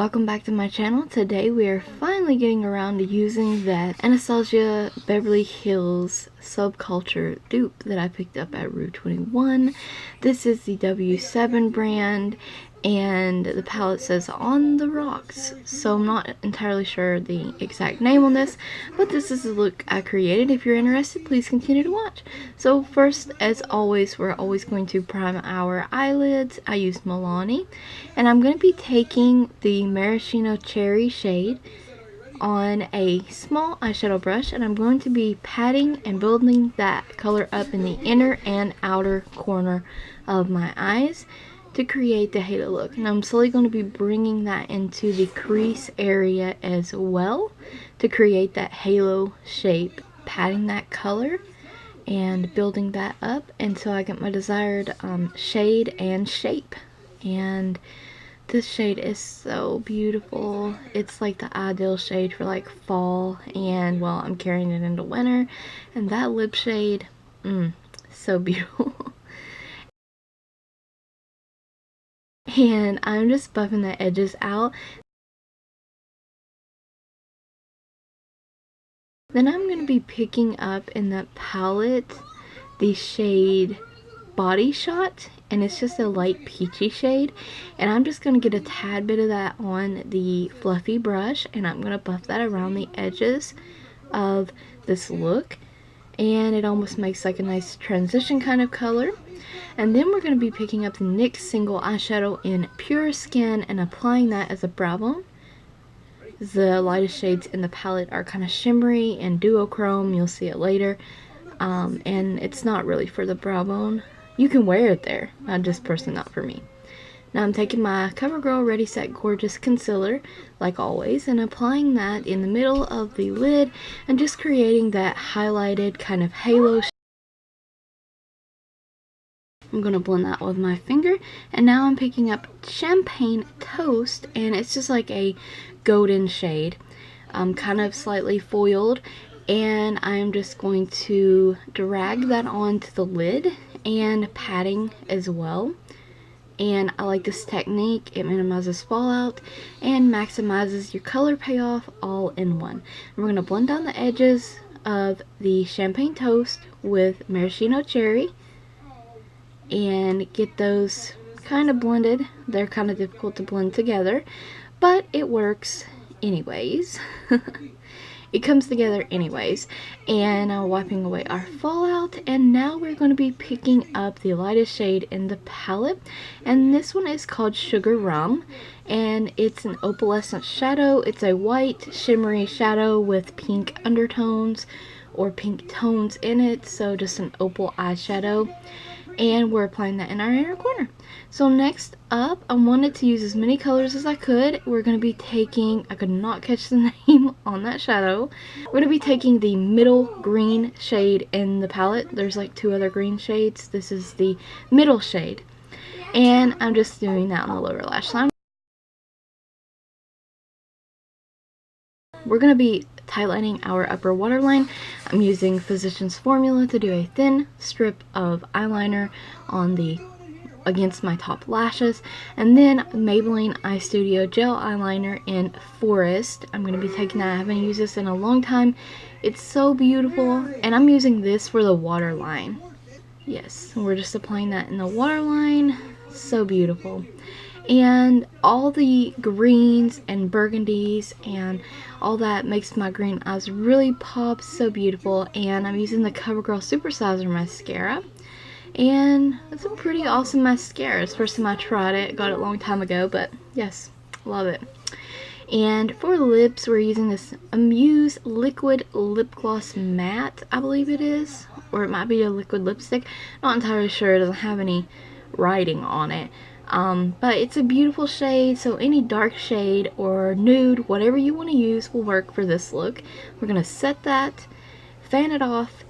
Welcome back to my channel. Today we are finally getting around to using that Anastasia Beverly Hills Subculture dupe that I picked up at Rue 21. This is the W7 brand and the palette says OnTheRocks, so I'm not entirely sure the exact name on this, but this is the look I created. If you're interested, please continue to watch. So first, as always, we're always going to prime our eyelids. I use Milani, and I'm going to be taking the Maraschino Cherry shade on a small eyeshadow brush, and I'm going to be patting and building that color up in the inner and outer corner of my eyes to create the halo look. And I'm slowly going to be bringing that into the crease area as well to create that halo shape, patting that color and building that up until I get my desired shade and shape. And this shade is so beautiful. It's like the ideal shade for like fall, and well, I'm carrying it into winter. And that lip shade, so beautiful. And I'm just buffing the edges out. Then I'm going to be picking up in that palette the shade Body Shot, and it's just a light peachy shade. And I'm just going to get a tad bit of that on the fluffy brush, and I'm going to buff that around the edges of this look. And it almost makes like a nice transition kind of color. And then we're going to be picking up the NYX single eyeshadow in Pure Skin and applying that as a brow bone. The lightest shades in the palette are kind of shimmery and duochrome. You'll see it later. And it's not really for the brow bone. You can wear it there, just personally not for me. Now I'm taking my Covergirl Ready Set Gorgeous Concealer, like always, and applying that in the middle of the lid and just creating that highlighted kind of halo shape. I'm going to blend that with my finger, and now I'm picking up Champagne Toast, and it's just like a golden shade, kind of slightly foiled, and I'm just going to drag that onto the lid and patting as well. And I like this technique. It minimizes fallout and maximizes your color payoff all in one. And we're going to blend down the edges of the Champagne Toast with Maraschino Cherry and get those kind of blended. They're kind of difficult to blend together, but it works anyways. It comes together anyways. And wiping away our fallout, and now we're going to be picking up the lightest shade in the palette, and this one is called Sugar Rum, and it's an opalescent shadow. It's a white shimmery shadow with pink undertones or pink tones in it, so just an opal eyeshadow. And we're applying that in our inner corner. So next up, I wanted to use as many colors as I could. We're going to be taking, I could not catch the name on that shadow. We're going to be taking the middle green shade in the palette. There's like two other green shades. This is the middle shade. And I'm just doing that on the lower lash line. We're going to be tightlining our upper waterline. I'm using Physicians Formula to do a thin strip of eyeliner on the against my top lashes, and then Maybelline Eyestudio gel eyeliner in Forest. I'm going to be taking that. I haven't used this in a long time. It's so beautiful, and I'm using this for the waterline. Yes, we're just applying that in the waterline. So beautiful. And all the greens and burgundies and all that makes my green eyes really pop. So beautiful. And I'm using the Covergirl Supersizer mascara, and it's a pretty awesome mascara. It's the first time I tried it. Got it a long time ago, but yes, love it. And for lips, we're using this Amuse liquid lip gloss matte, I believe it is, or it might be a liquid lipstick. Not entirely sure. It doesn't have any writing on it. But it's a beautiful shade, so any dark shade or nude, whatever you want to use will work for this look. We're going to set that, fan it off,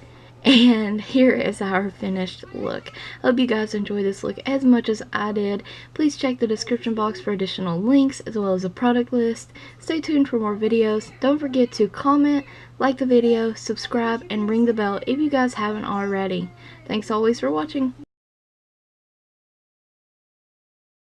and here is our finished look. I hope you guys enjoyed this look as much as I did. Please check the description box for additional links as well as a product list. Stay tuned for more videos. Don't forget to comment, like the video, subscribe, and ring the bell if you guys haven't already. Thanks always for watching.